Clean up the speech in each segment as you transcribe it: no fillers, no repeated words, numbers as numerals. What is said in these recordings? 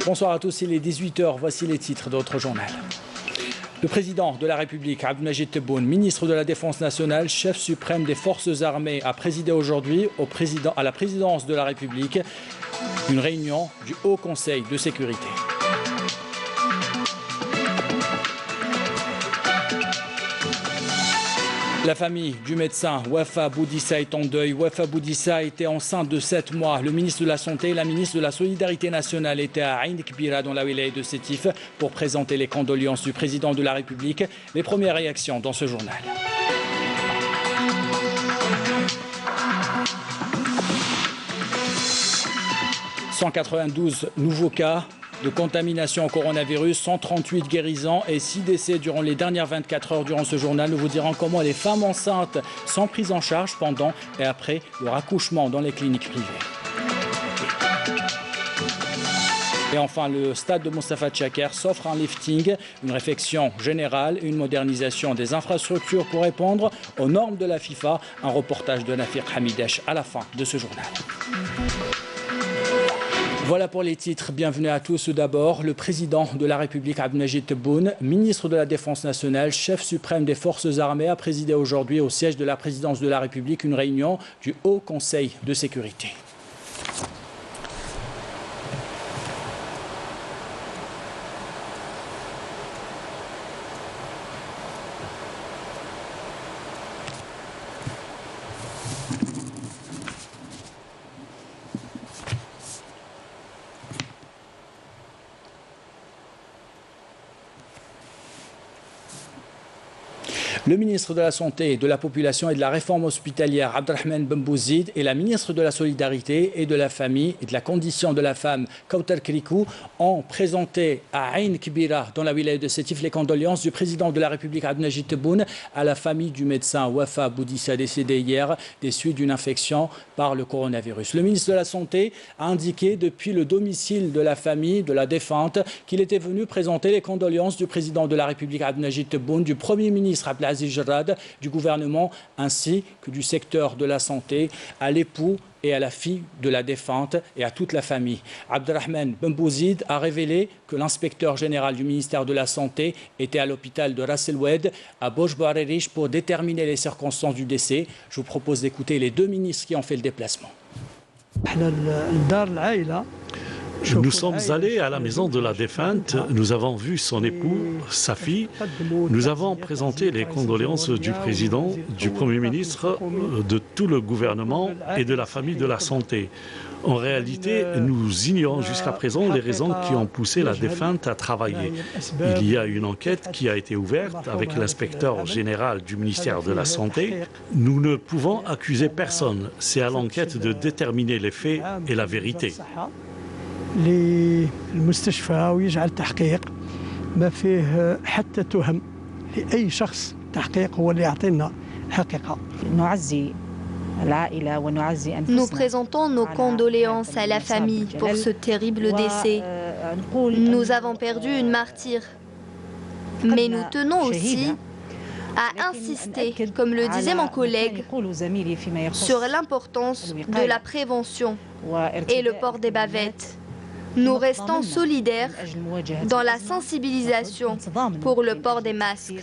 Bonsoir à tous, il est 18 h, voici les titres d'autres journal. Le président de la République, Abdelmajid Tebboune, ministre de la Défense nationale, chef suprême des forces armées, a présidé aujourd'hui à la présidence de la République une réunion du Haut Conseil de sécurité. La famille du médecin Wafa Boudissa est en deuil. Wafa Boudissa était enceinte de 7 mois. Le ministre de la Santé et la ministre de la Solidarité nationale étaient à Ain Kbira dans la wilaya de Sétif pour présenter les condoléances du président de la République. Les premières réactions dans ce journal. « 192 nouveaux cas de contamination au coronavirus, 138 guérisons et 6 décès durant les dernières 24 heures. Durant ce journal, nous vous dirons comment les femmes enceintes sont prises en charge pendant et après leur accouchement dans les cliniques privées. Et enfin, le stade de Mostafa Tchaker s'offre un lifting, une réflexion générale, une modernisation des infrastructures pour répondre aux normes de la FIFA. Un reportage de Nafir Hamidesh à la fin de ce journal. Voilà pour les titres. Bienvenue à tous. D'abord, le président de la République, Abdelmajid Tebboune, ministre de la Défense nationale, chef suprême des forces armées, a présidé aujourd'hui au siège de la présidence de la République une réunion du Haut Conseil de sécurité. Le ministre de la Santé, de la Population et de la Réforme hospitalière, Abdelrahman Ben Bouzid, et la ministre de la Solidarité et de la Famille et de la Condition de la Femme, Kautar Krikou, ont présenté à Ain Kbira, dans la wilaya de Sétif, les condoléances du président de la République, Abdelmajid Tebboune, à la famille du médecin Wafa Boudissa, décédé hier des suites d'une infection par le coronavirus. Le ministre de la Santé a indiqué depuis le domicile de la famille de la défunte qu'il était venu présenter les condoléances du président de la République, Abdelmajid Tebboune, du Premier ministre Abdelaziz Jarrad, du gouvernement ainsi que du secteur de la santé, à l'époux et à la fille de la défunte et à toute la famille. Abdelrahman Ben Bouzid a révélé que l'inspecteur général du ministère de la Santé était à l'hôpital de Ras El Oued à Bouch Barerich pour déterminer les circonstances du décès. Je vous propose d'écouter les deux ministres qui ont fait le déplacement. Nous sommes allés à la maison de la défunte, nous avons vu son époux, sa fille, nous avons présenté les condoléances du président, du Premier ministre, de tout le gouvernement et de la famille de la santé. En réalité, nous ignorons jusqu'à présent les raisons qui ont poussé la défunte à travailler. Il y a une enquête qui a été ouverte avec l'inspecteur général du ministère de la Santé. Nous ne pouvons accuser personne. C'est à l'enquête de déterminer les faits et la vérité. للمستشفى ويجعل تحقيق ما فيه حتى تهم لأي شخص تحقيق هو اللي يعطينا حقيقة. Nous présentons nos condoléances à la famille pour ce terrible décès. Nous avons perdu une martyre. Mais nous tenons aussi à insister, comme le disait mon collègue, sur l'importance de la prévention et le port des bavettes. Nous restons solidaires dans la sensibilisation pour le port des masques.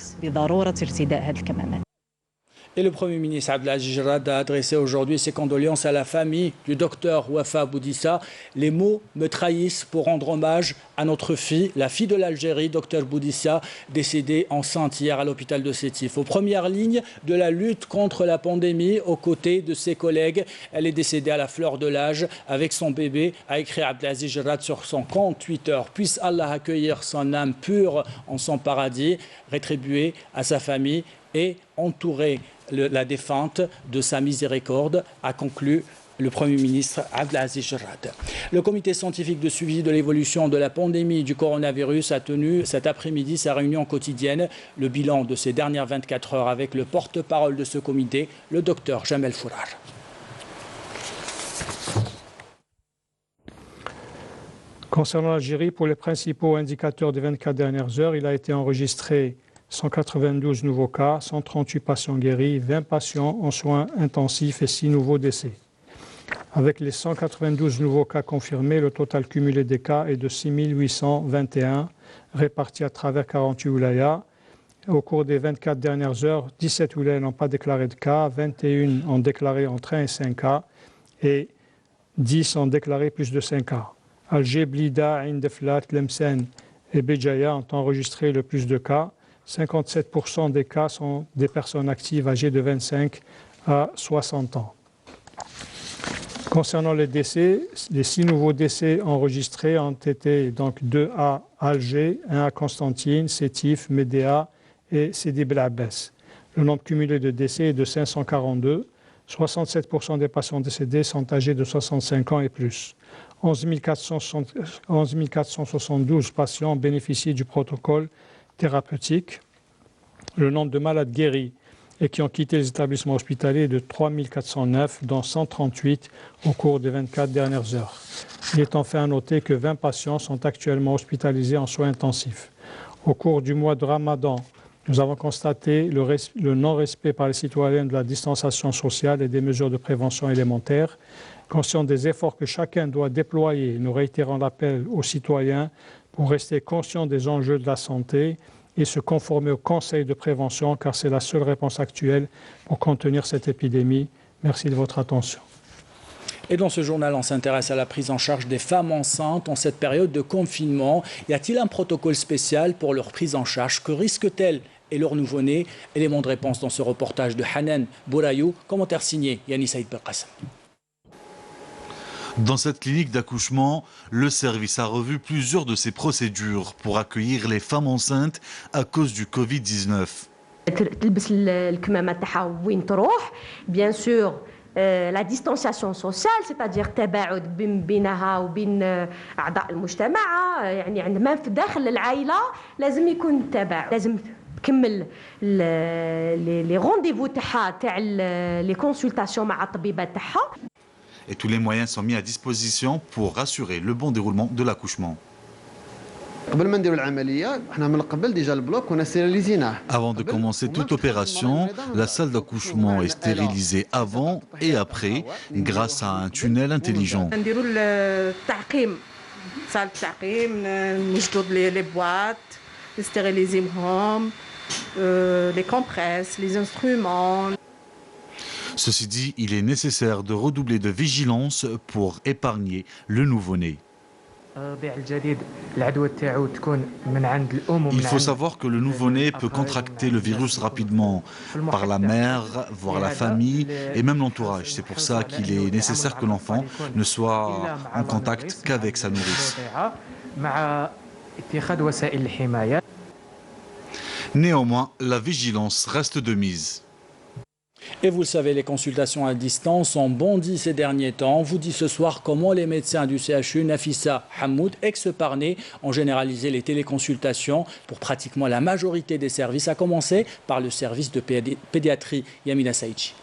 Et le Premier ministre Abdelaziz Jarrad a adressé aujourd'hui ses condoléances à la famille du docteur Wafa Boudissa. Les mots me trahissent pour rendre hommage à notre fille, la fille de l'Algérie, docteur Boudissa, décédée enceinte hier à l'hôpital de Sétif. Aux premières lignes de la lutte contre la pandémie, aux côtés de ses collègues, elle est décédée à la fleur de l'âge avec son bébé, a écrit Abdelaziz Jarrad sur son compte Twitter. Puisse Allah accueillir son âme pure en son paradis, rétribuer à sa famille et entourer la défunte de sa miséricorde, a conclu le Premier ministre Abdelaziz Jarrad. Le comité scientifique de suivi de l'évolution de la pandémie du coronavirus a tenu cet après-midi sa réunion quotidienne. Le bilan de ces dernières 24 heures avec le porte-parole de ce comité, le docteur Jamel Fourar. Concernant l'Algérie, pour les principaux indicateurs des 24 dernières heures, il a été enregistré 192 nouveaux cas, 138 patients guéris, 20 patients en soins intensifs et 6 nouveaux décès. Avec les 192 nouveaux cas confirmés, le total cumulé des cas est de 6 821, répartis à travers 48 wilayas. Au cours des 24 dernières heures, 17 wilayas n'ont pas déclaré de cas, 21 ont déclaré entre 1 et 5 cas et 10 ont déclaré plus de 5 cas. Alger, Blida, Ain Deflat, Tlemcen et Béjaïa ont enregistré le plus de cas. 57% des cas sont des personnes actives âgées de 25 à 60 ans. Concernant les décès, les 6 nouveaux décès enregistrés ont été donc 2 à Alger, 1 à Constantine, Sétif, Médéa et Sidi Bel Abbès. Le nombre cumulé de décès est de 542. 67% des patients décédés sont âgés de 65 ans et plus. 11 472 patients bénéficient du protocole thérapeutique. Le nombre de malades guéris et qui ont quitté les établissements hospitaliers est de 3 409, dont 138 au cours des 24 dernières heures. Il est enfin à noter que 20 patients sont actuellement hospitalisés en soins intensifs. Au cours du mois de Ramadan, nous avons constaté le non-respect par les citoyens de la distanciation sociale et des mesures de prévention élémentaires. Conscient des efforts que chacun doit déployer, nous réitérons l'appel aux citoyens pour rester conscients des enjeux de la santé et se conformer aux conseils de prévention, car c'est la seule réponse actuelle pour contenir cette épidémie. Merci de votre attention. Et dans ce journal, on s'intéresse à la prise en charge des femmes enceintes en cette période de confinement. Y a-t-il un protocole spécial pour leur prise en charge? Que risquent-elles et leur nouveau-né? Élément de réponse dans ce reportage de Hanan Bourayou, commentaire signé Yannis Saïd Belkacem. Dans cette clinique d'accouchement, le service a revu plusieurs de ses procédures pour accueillir les femmes enceintes à cause du Covid-19. Bien sûr, la distanciation sociale, c'est-à-dire التباعد بينها وبين أعضاء المجتمع، يعني عندما في داخل العائلة لازم يكون التباعد، لازم تكمل les rendez-vous تاع les consultations مع الطبيبة تاعها. Et tous les moyens sont mis à disposition pour assurer le bon déroulement de l'accouchement. Avant de commencer toute opération, la salle d'accouchement est stérilisée avant et après grâce à un tunnel intelligent. Les compresses, les instruments. Ceci dit, il est nécessaire de redoubler de vigilance pour épargner le nouveau-né. Il faut savoir que le nouveau-né peut contracter le virus rapidement par la mère, voire la famille et même l'entourage. C'est pour ça qu'il est nécessaire que l'enfant ne soit en contact qu'avec sa nourrice. Néanmoins, la vigilance reste de mise. Et vous le savez, les consultations à distance ont bondi ces derniers temps. On vous dit ce soir comment les médecins du CHU, Nafissa Hammoud, ex-Parnay, ont généralisé les téléconsultations pour pratiquement la majorité des services, à commencer par le service de pédiatrie Yamina Saïchi.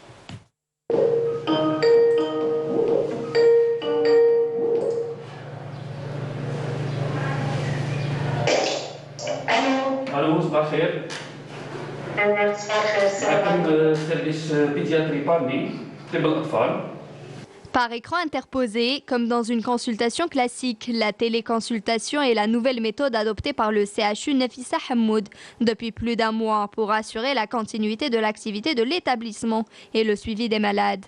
Allô, c'est parfait. Par écran interposé, comme dans une consultation classique, la téléconsultation est la nouvelle méthode adoptée par le CHU Nafissa Hammoud depuis plus d'un mois pour assurer la continuité de l'activité de l'établissement et le suivi des malades.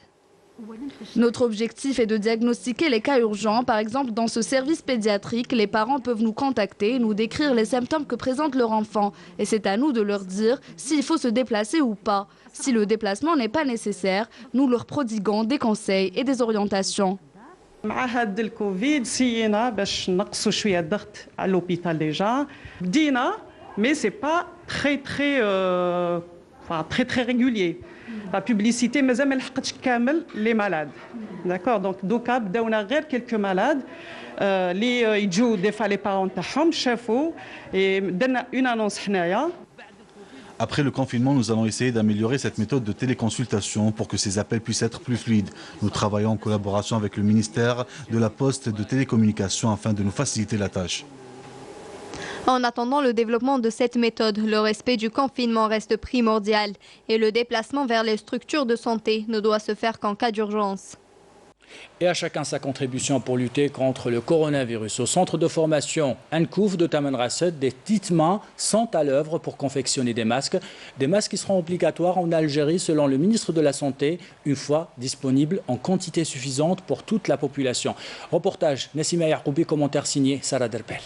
Notre objectif est de diagnostiquer les cas urgents. Par exemple, dans ce service pédiatrique, les parents peuvent nous contacter et nous décrire les symptômes que présente leur enfant. Et c'est à nous de leur dire s'il faut se déplacer ou pas. Si le déplacement n'est pas nécessaire, nous leur prodiguons des conseils et des orientations. مع هاد الكوفيد سينا باش نقصوا شويه الضغط على l'hôpital déjà. بدينا mais c'est pas très régulier. La publicité مازال ما لحقتش كامل les malades. D'accord, donc دوكا بداونا غير quelques malades اللي يجوا des fois les parents تاعهم شافوا درنا une annonce حنايا. Après le confinement, nous allons essayer d'améliorer cette méthode de téléconsultation pour que ces appels puissent être plus fluides. Nous travaillons en collaboration avec le ministère de la Poste et de Télécommunications afin de nous faciliter la tâche. En attendant le développement de cette méthode, le respect du confinement reste primordial et le déplacement vers les structures de santé ne doit se faire qu'en cas d'urgence. Et à chacun sa contribution pour lutter contre le coronavirus. Au centre de formation Ankouf de Tamanrasset, des petites mains sont à l'œuvre pour confectionner des masques. Des masques qui seront obligatoires en Algérie selon le ministre de la Santé, une fois disponibles en quantité suffisante pour toute la population. Reportage Nassima Yacoubi, commentaire signé Sarah Derbel.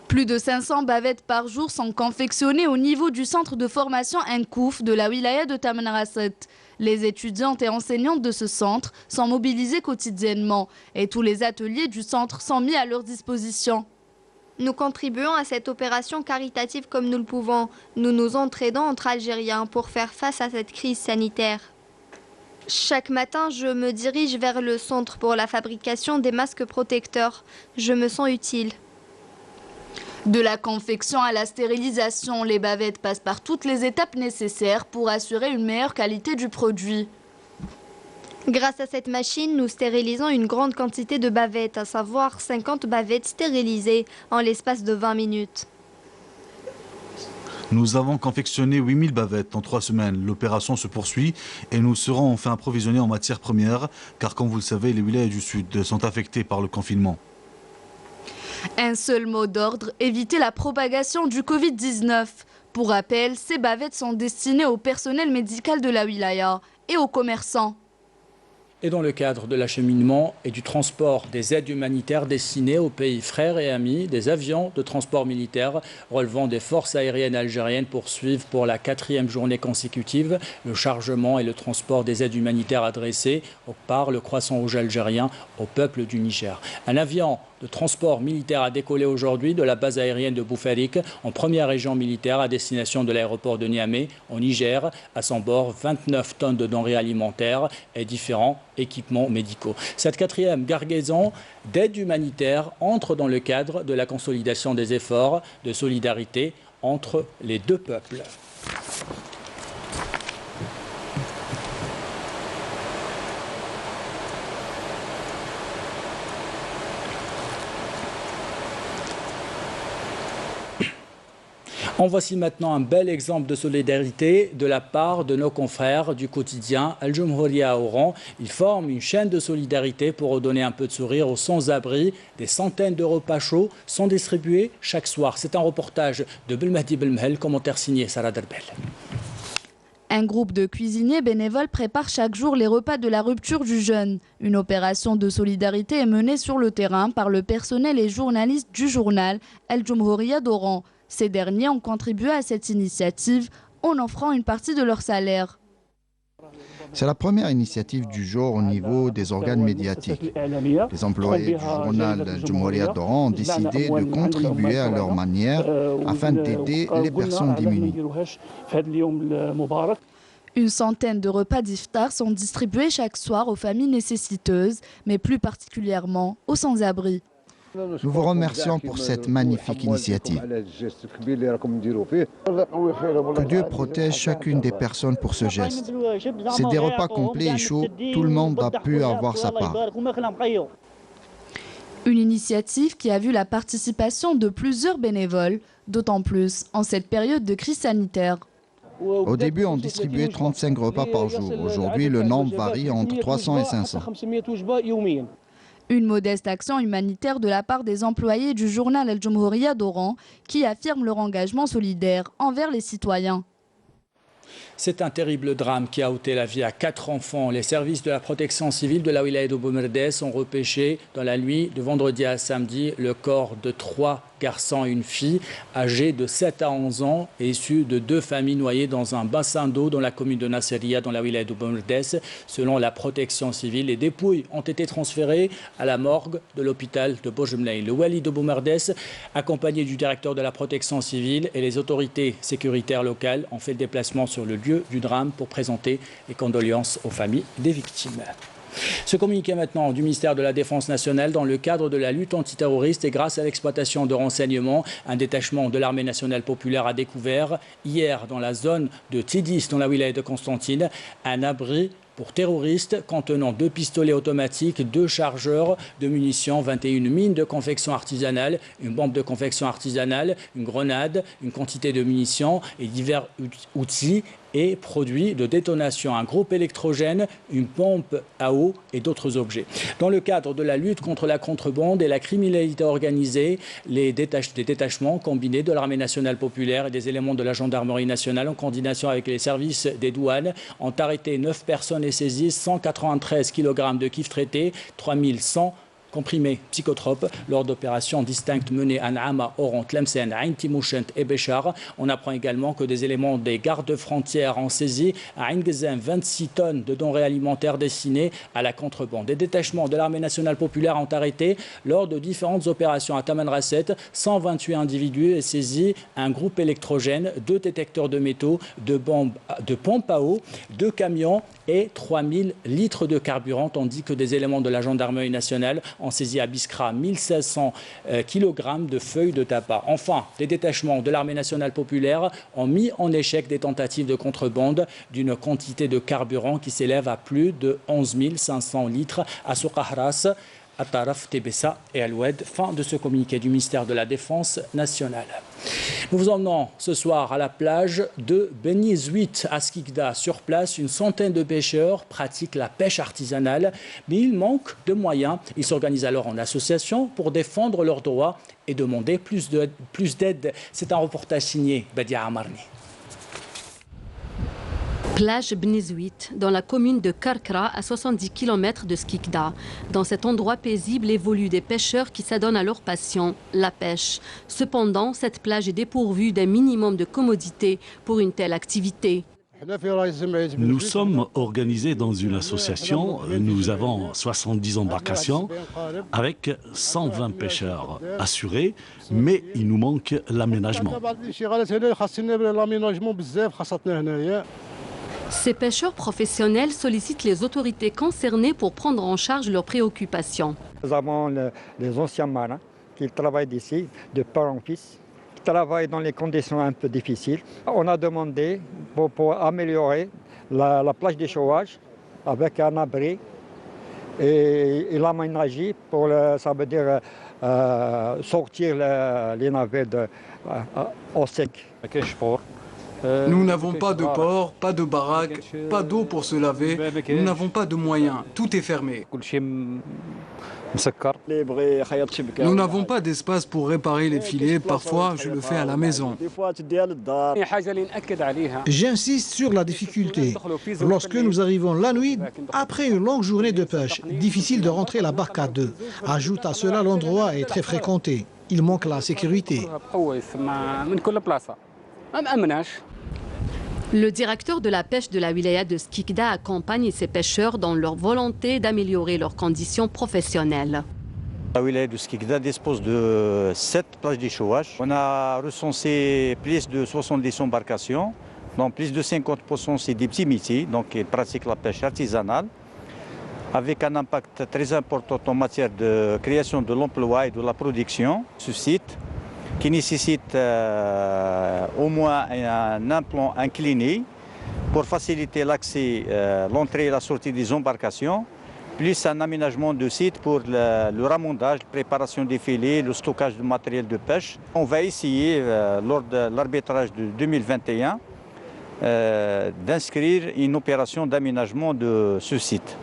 Plus de 500 bavettes par jour sont confectionnées au niveau du centre de formation Ankouf de la wilaya de Tamanrasset. Les étudiantes et enseignantes de ce centre sont mobilisées quotidiennement et tous les ateliers du centre sont mis à leur disposition. Nous contribuons à cette opération caritative comme nous le pouvons. Nous nous entraidons entre Algériens pour faire face à cette crise sanitaire. Chaque matin, je me dirige vers le centre pour la fabrication des masques protecteurs. Je me sens utile. De la confection à la stérilisation, les bavettes passent par toutes les étapes nécessaires pour assurer une meilleure qualité du produit. Grâce à cette machine, nous stérilisons une grande quantité de bavettes, à savoir 50 bavettes stérilisées en l'espace de 20 minutes. Nous avons confectionné 8000 bavettes en 3 semaines. L'opération se poursuit et nous serons enfin approvisionnés en matières premières, car comme vous le savez, les wilayas du Sud sont affectés par le confinement. Un seul mot d'ordre, éviter la propagation du Covid-19. Pour rappel, ces bavettes sont destinées au personnel médical de la wilaya et aux commerçants. Et dans le cadre de l'acheminement et du transport des aides humanitaires destinées aux pays frères et amis, des avions de transport militaire relevant des forces aériennes algériennes poursuivent pour la 4e journée consécutive le chargement et le transport des aides humanitaires adressées par le Croissant Rouge algérien au peuple du Niger. Un avion de transport militaire a décollé aujourd'hui de la base aérienne de Boufarik en première région militaire à destination de l'aéroport de Niamey au Niger. À son bord, 29 tonnes de denrées alimentaires et différents équipements médicaux. Cette 4e cargaison d'aide humanitaire entre dans le cadre de la consolidation des efforts de solidarité entre les deux peuples. En voici maintenant un bel exemple de solidarité de la part de nos confrères du quotidien Al-Jumhuriya Oran. Ils forment une chaîne de solidarité pour redonner un peu de sourire aux sans-abri. Des centaines de repas chauds sont distribués chaque soir. C'est un reportage de Belmahdi Belmhel, commentaire signé Sarah Derbel. Un groupe de cuisiniers bénévoles prépare chaque jour les repas de la rupture du jeûne. Une opération de solidarité est menée sur le terrain par le personnel et journalistes du journal Al-Jumhuriya d'Oran. Ces derniers ont contribué à cette initiative en offrant une partie de leur salaire. C'est la première initiative du genre au niveau des organes médiatiques. Les employés du journal Al-Jumhuriya d'Oran ont décidé de contribuer à leur manière afin d'aider les personnes démunies. Une centaine de repas d'iftar sont distribués chaque soir aux familles nécessiteuses, mais plus particulièrement aux sans-abri. Nous vous remercions pour cette magnifique initiative. Que Dieu protège chacune des personnes pour ce geste. C'est des repas complets et chauds, tout le monde a pu avoir sa part. Une initiative qui a vu la participation de plusieurs bénévoles, d'autant plus en cette période de crise sanitaire. Au début, on distribuait 35 repas par jour. Aujourd'hui, le nombre varie entre 300 et 500. Une modeste action humanitaire de la part des employés du journal Al-Jumhuriya d'Oran qui affirment leur engagement solidaire envers les citoyens. C'est un terrible drame qui a ôté la vie à 4 enfants. Les services de la protection civile de la wilaya de Boumerdes ont repêché dans la nuit de vendredi à samedi le corps de 3 garçons et une fille âgés de 7 à 11 ans et issus de 2 familles noyées dans un bassin d'eau dans la commune de Nasseria dans la wilaya de Boumerdes. Selon la protection civile, les dépouilles ont été transférées à la morgue de l'hôpital de Bojemlei. Le wali de Boumerdes, accompagné du directeur de la protection civile et les autorités sécuritaires locales, ont fait le déplacement sur le lieu du drame pour présenter les condoléances aux familles des victimes. Ce communiqué maintenant du ministère de la Défense nationale dans le cadre de la lutte antiterroriste et grâce à l'exploitation de renseignements, un détachement de l'armée nationale populaire a découvert hier dans la zone de Tidis, dans la wilaya de Constantine, un abri pour terroristes contenant 2 pistolets automatiques, 2 chargeurs de munitions, 21 mines de confection artisanale, une bombe de confection artisanale, une grenade, une quantité de munitions et divers outils et produits de détonation, un groupe électrogène, une pompe à eau et d'autres objets. Dans le cadre de la lutte contre la contrebande et la criminalité organisée, des détachements combinés de l'armée nationale populaire et des éléments de la gendarmerie nationale en coordination avec les services des douanes ont arrêté 9 personnes et saisi 193 kg de kiff traité, 3100 comprimés psychotropes lors d'opérations distinctes menées à Naama, Oran, Tlemcen, Ain Timouchent et Béchar. On apprend également que des éléments des gardes-frontières ont saisi à Ain Ghazem 26 tonnes de denrées alimentaires destinées à la contrebande. Des détachements de l'armée nationale populaire ont arrêté lors de différentes opérations à Tamanrasset 128 individus et saisi un groupe électrogène, 2 détecteurs de métaux, de pompes à eau, 2 camions et 3000 litres de carburant, tandis que des éléments de la gendarmerie nationale ont saisi à Biskra 1500 kg de feuilles de tabac. Enfin, des détachements de l'armée nationale populaire ont mis en échec des tentatives de contrebande d'une quantité de carburant qui s'élève à plus de 11 500 litres à Soukahras, à Taraf, Tébessa et Al-Oued. Fin de ce communiqué du ministère de la Défense nationale. Nous vous emmenons ce soir à la plage de Beni Zouit à Skikda. Sur place, une centaine de pêcheurs pratiquent la pêche artisanale, mais ils manquent de moyens. Ils s'organisent alors en association pour défendre leurs droits et demander plus d'aide. C'est un reportage signé Badia Amarni. Plage Beni Zouit, dans la commune de Karkra, à 70 km de Skikda. Dans cet endroit paisible évoluent des pêcheurs qui s'adonnent à leur passion, la pêche. Cependant, cette plage est dépourvue d'un minimum de commodité pour une telle activité. Nous sommes organisés dans une association. Nous avons 70 embarcations avec 120 pêcheurs assurés, mais il nous manque l'aménagement. Ces pêcheurs professionnels sollicitent les autorités concernées pour prendre en charge leurs préoccupations. Nous avons les anciens marins qui travaillent ici, de père en fils, qui travaillent dans les conditions un peu difficiles. On a demandé pour améliorer la plage d'échouage avec un abri et l'aménager pour, ça veut dire, sortir les navets au sec. Nous n'avons pas de port, pas de baraque, pas d'eau pour se laver, nous n'avons pas de moyens, tout est fermé. Nous n'avons pas d'espace pour réparer les filets, parfois je le fais à la maison. J'insiste sur la difficulté. Lorsque nous arrivons la nuit, après une longue journée de pêche, difficile de rentrer la barque à deux. Ajoute à cela, l'endroit est très fréquenté. Il manque la sécurité. Le directeur de la pêche de la wilaya de Skikda accompagne ces pêcheurs dans leur volonté d'améliorer leurs conditions professionnelles. La wilaya de Skikda dispose de 7 plages d'échouage. On a recensé plus de 70 embarcations, donc plus de 50% c'est des petits métiers, donc ils pratiquent la pêche artisanale, avec un impact très important en matière de création de l'emploi et de la production. Ce site qui nécessite au moins un implant incliné pour faciliter l'accès, l'entrée et la sortie des embarcations, plus un aménagement de site pour le ramondage, la préparation des filets, le stockage de matériel de pêche. On va essayer, lors de l'arbitrage de 2021, d'inscrire une opération d'aménagement de ce site.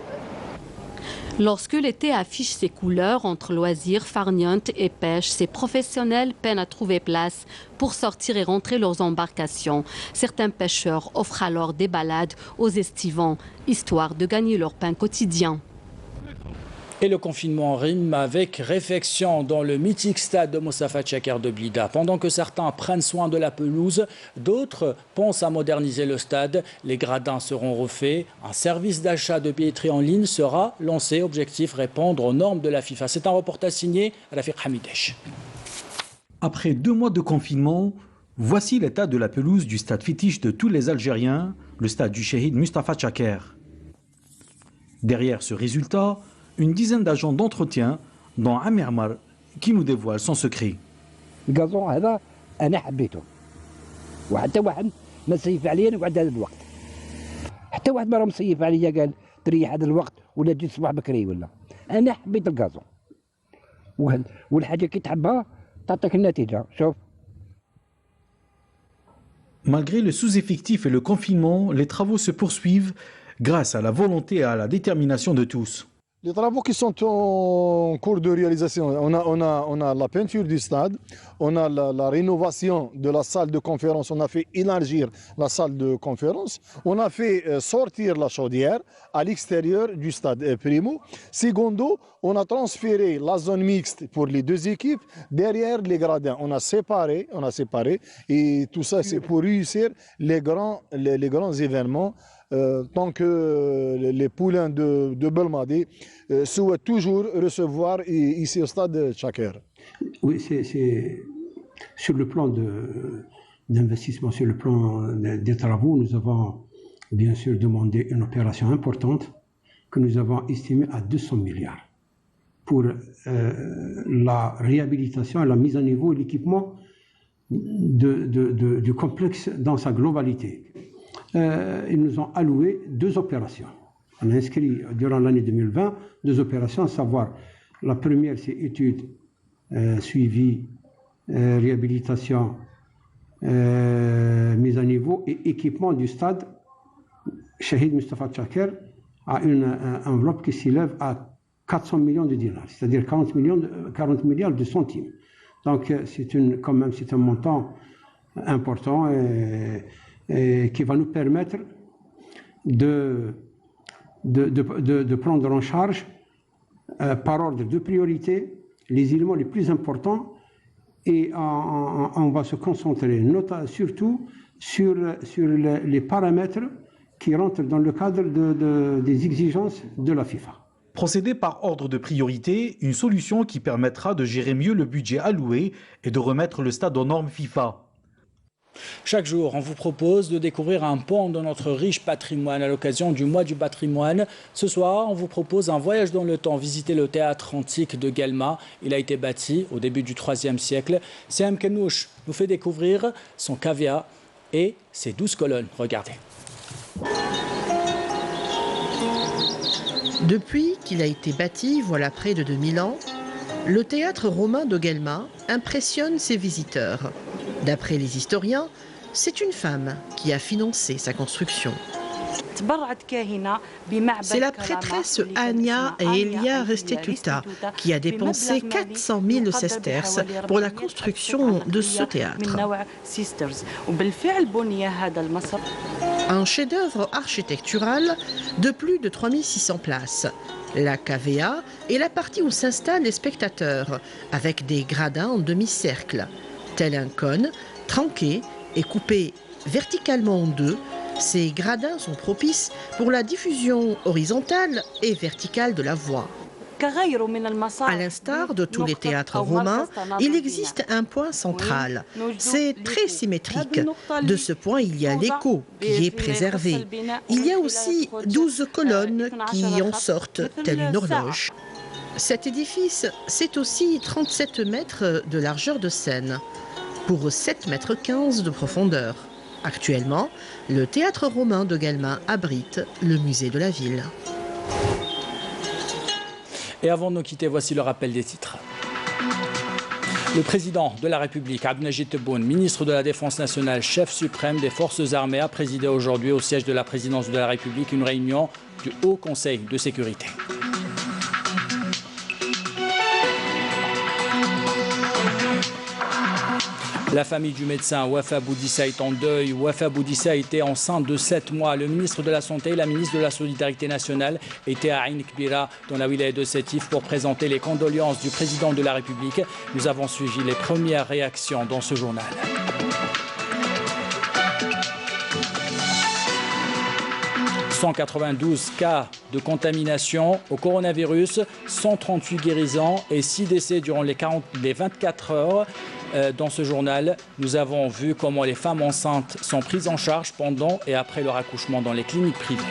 Lorsque l'été affiche ses couleurs entre loisirs, farniente et pêche, ces professionnels peinent à trouver place pour sortir et rentrer leurs embarcations. Certains pêcheurs offrent alors des balades aux estivants, histoire de gagner leur pain quotidien. Et le confinement rime avec réfection dans le mythique stade de Mostafa Tchaker de Blida. Pendant que certains prennent soin de la pelouse, d'autres pensent à moderniser le stade. Les gradins seront refaits. Un service d'achat de billetterie en ligne sera lancé. Objectif, répondre aux normes de la FIFA. C'est un reportage signé Rafiq Hamidesh. Après 2 mois de confinement, voici l'état de la pelouse du stade fétiche de tous les Algériens, le stade du Chéhid Mostafa Tchaker. Derrière ce résultat, une dizaine d'agents d'entretien, dont Amir Mar, qui nous dévoile son secret. Le gazon, أنا حبيته. وحتى واحد ما سيف عليا نقعد هذا الوقت. حتى واحد ما راه مسيف عليا قال تريح هذا الوقت ولا تجي الصباح بكري ولا. أنا حبيت الغازون. والحاجة كي تحبها تعطيك النتيجة. شوف. Malgré le sous-effectif et le confinement, les travaux se poursuivent grâce à la volonté et à la détermination de tous. Les travaux qui sont en cours de réalisation, on a la peinture du stade, on a la rénovation de la salle de conférence, on a fait élargir la salle de conférence, on a fait sortir la chaudière à l'extérieur du stade primo. Secondo, on a transféré la zone mixte pour les deux équipes derrière les gradins. On a séparé et tout ça c'est pour réussir les grands événements. Tant que les poulains de Belmadi souhaitent toujours recevoir ici au stade Chaker. Oui, c'est sur le plan d'investissement, sur le plan des travaux, nous avons bien sûr demandé une opération importante que nous avons estimée à 200 milliards pour la réhabilitation et la mise à niveau et l'équipement du complexe dans sa globalité. Ils nous ont alloué 2 opérations. On a inscrit durant l'année 2020 2 opérations, à savoir la première c'est études, suivi, réhabilitation, mise à niveau et équipement du stade Chahid Mustafa Chaker à une enveloppe qui s'élève à 400 millions de dinars, c'est-à-dire 40 milliards de centimes. Donc quand même c'est un montant important et qui va nous permettre de prendre en charge par ordre de priorité les éléments les plus importants et on va se concentrer surtout sur les paramètres qui rentrent dans le cadre des exigences de la FIFA. Procéder par ordre de priorité, une solution qui permettra de gérer mieux le budget alloué et de remettre le stade aux normes FIFA. Chaque jour, on vous propose de découvrir un pan de notre riche patrimoine à l'occasion du mois du patrimoine. Ce soir, on vous propose un voyage dans le temps, visiter le théâtre antique de Guelma. Il a été bâti au début du IIIe siècle. Sam Kenouch nous fait découvrir son cavea et ses 12 colonnes. Regardez. Depuis qu'il a été bâti, voilà près de 2000 ans, le théâtre romain de Guelma impressionne ses visiteurs. D'après les historiens, c'est une femme qui a financé sa construction. C'est la prêtresse Ania et Elia Restituta qui a dépensé 400 000 sesterces pour la construction de ce théâtre. Un chef-d'œuvre architectural de plus de 3600 places. La cavea est la partie où s'installent les spectateurs, avec des gradins en demi-cercle. Tel un cône, tranqué et coupé verticalement en deux, ces gradins sont propices pour la diffusion horizontale et verticale de la voix. À l'instar de tous les théâtres romains, il existe un point central. C'est très symétrique. De ce point, il y a l'écho qui est préservé. Il y a aussi 12 colonnes qui en sortent, telle une horloge. Cet édifice, c'est aussi 37 mètres de largeur de scène, pour 7,15 mètres de profondeur. Actuellement, le théâtre romain de Guelma abrite le musée de la ville. Et avant de nous quitter, voici le rappel des titres. Le président de la République, Abdelmajid Tebboune, ministre de la Défense nationale, chef suprême des forces armées, a présidé aujourd'hui au siège de la présidence de la République une réunion du Haut Conseil de sécurité. La famille du médecin Wafa Boudissa est en deuil. Wafa Boudissa était enceinte de 7 mois. Le ministre de la Santé et la ministre de la Solidarité nationale étaient à Ain Kbira, dans la wilaya de Sétif, pour présenter les condoléances du président de la République. Nous avons suivi les premières réactions dans ce journal. « 192 cas de contamination au coronavirus, 138 guérisons et 6 décès durant les 24 heures. Dans ce journal, nous avons vu comment les femmes enceintes sont prises en charge pendant et après leur accouchement dans les cliniques privées.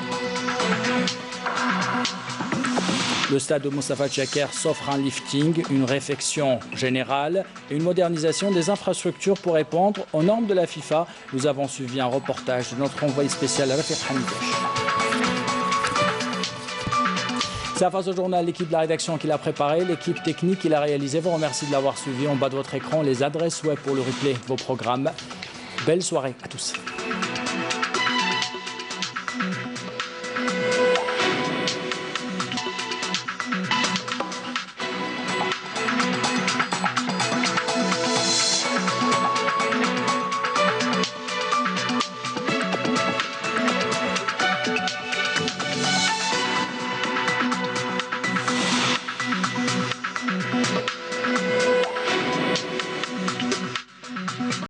Le stade de Mustafa Chaker s'offre un lifting, une réfection générale et une modernisation des infrastructures pour répondre aux normes de la FIFA. Nous avons suivi un reportage de notre envoyé spécial Rafiq Hamidesh. C'est la phase au journal, l'équipe de la rédaction qui l'a préparé, l'équipe technique qui l'a réalisé. Vous remercie de l'avoir suivi. En bas de votre écran, les adresses web pour le replay de vos programmes. Belle soirée à tous.